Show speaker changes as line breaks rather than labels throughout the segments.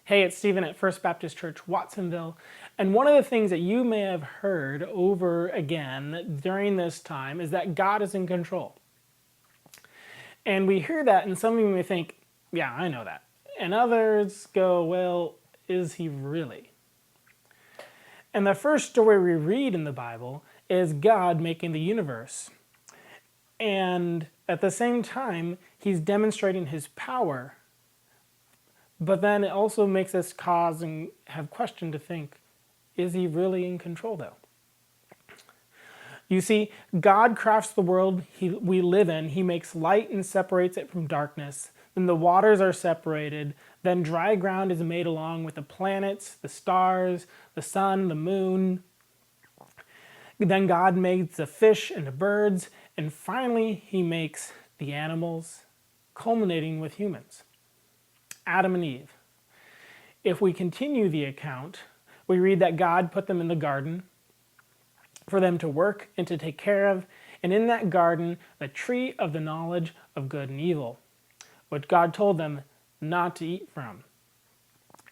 Hey, it's Stephen at First Baptist Church, Watsonville. And one of the things that you may have heard over again during this time is that God is in control. And we hear that, and some of you may think, yeah, I know that. And others go, well, is he really? And the first story we read in the Bible is God making the universe. And at the same time, he's demonstrating his power. But then it also makes us cause and have question to think, is he really in control though? You see, God crafts the world we live in. He makes light and separates it from darkness. Then the waters are separated. Then dry ground is made along with the planets, the stars, the sun, the moon. Then God makes the fish and the birds. And finally, he makes the animals, culminating with humans. Adam and Eve. If we continue the account, we read that God put them in the garden for them to work and to take care of, and in that garden, the tree of the knowledge of good and evil, which God told them not to eat from.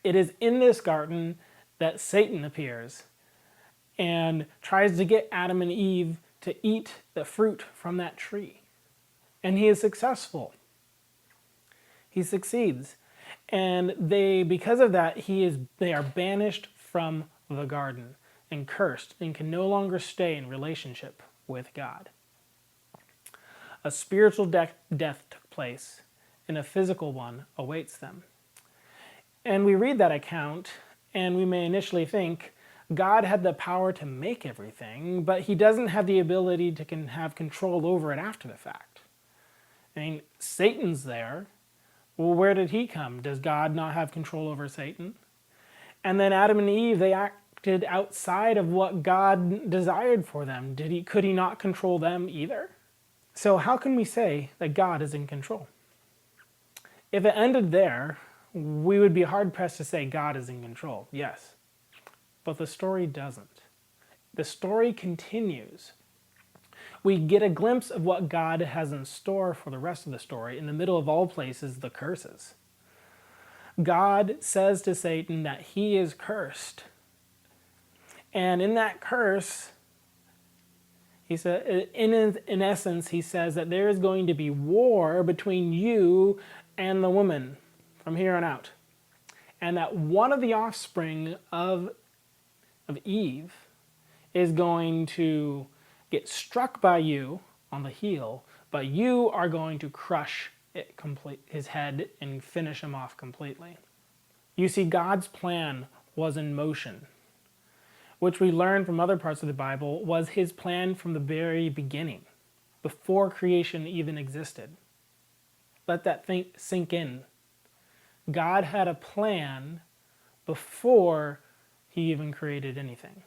It is in this garden that Satan appears and tries to get Adam and Eve to eat the fruit from that tree. And he is successful. He succeeds. And because of that, they are banished from the garden and cursed and can no longer stay in relationship with God. A spiritual death took place and a physical one awaits them. And we read that account and we may initially think God had the power to make everything, but he doesn't have the ability to have control over it after the fact. I mean, Satan's there. Well, where did he come? Does God not have control over Satan? And then Adam and Eve, they acted outside of what God desired for them. Could he not control them either? So how can we say that God is in control? If it ended there, we would be hard-pressed to say God is in control. Yes. But the story doesn't. The story continues. We get a glimpse of what God has in store for the rest of the story. In the middle of all places, the curses. God says to Satan that he is cursed. And in that curse, he said, in essence, he says that there is going to be war between you and the woman from here on out. And that one of the offspring of Eve is going to get struck by you on the heel, but you are going to crush his head and finish him off completely. You see, God's plan was in motion, which we learn from other parts of the Bible was his plan from the very beginning, before creation even existed. Let that sink in. God had a plan before he even created anything.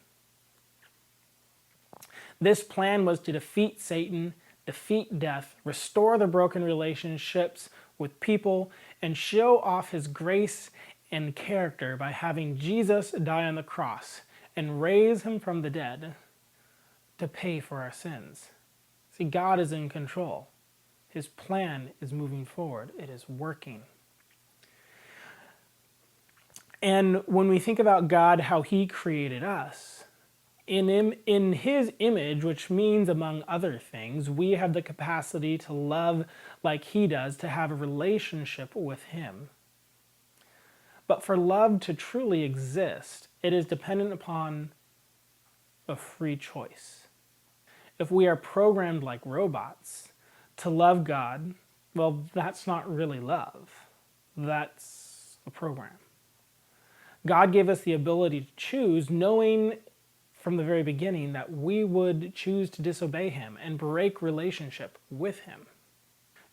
This plan was to defeat Satan, defeat death, restore the broken relationships with people, and show off his grace and character by having Jesus die on the cross and raise him from the dead to pay for our sins. See, God is in control. His plan is moving forward. It is working. And when we think about God, how he created us, in his image, which means, among other things, we have the capacity to love like he does, to have a relationship with him. But for love to truly exist, it is dependent upon a free choice. If we are programmed like robots to love God, well, that's not really love. That's a program. God gave us the ability to choose, knowing from the very beginning that we would choose to disobey him and break relationship with him.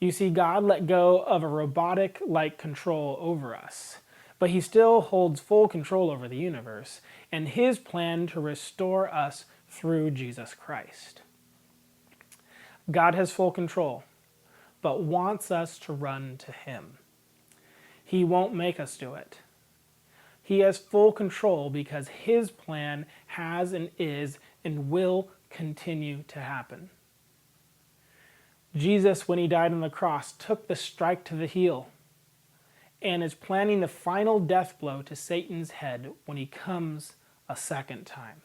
You see, God let go of a robotic-like control over us, but he still holds full control over the universe and his plan to restore us through Jesus Christ. God has full control, but wants us to run to him. He won't make us do it. He has full control because his plan has and is and will continue to happen. Jesus, when he died on the cross, took the strike to the heel and is planning the final death blow to Satan's head when he comes a second time.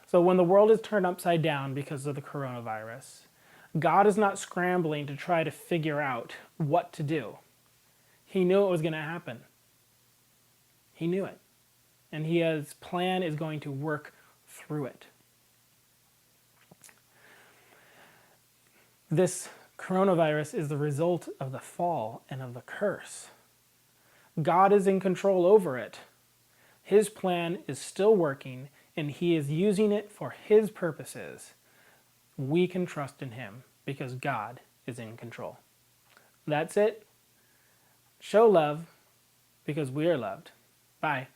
So when the world is turned upside down because of the coronavirus, God is not scrambling to try to figure out what to do. He knew it was going to happen. He knew it. And his plan is going to work through it. This coronavirus is the result of the fall and of the curse. God is in control over it. His plan is still working, and he is using it for his purposes. We can trust in him because God is in control. That's it. Show love because we are loved. Bye.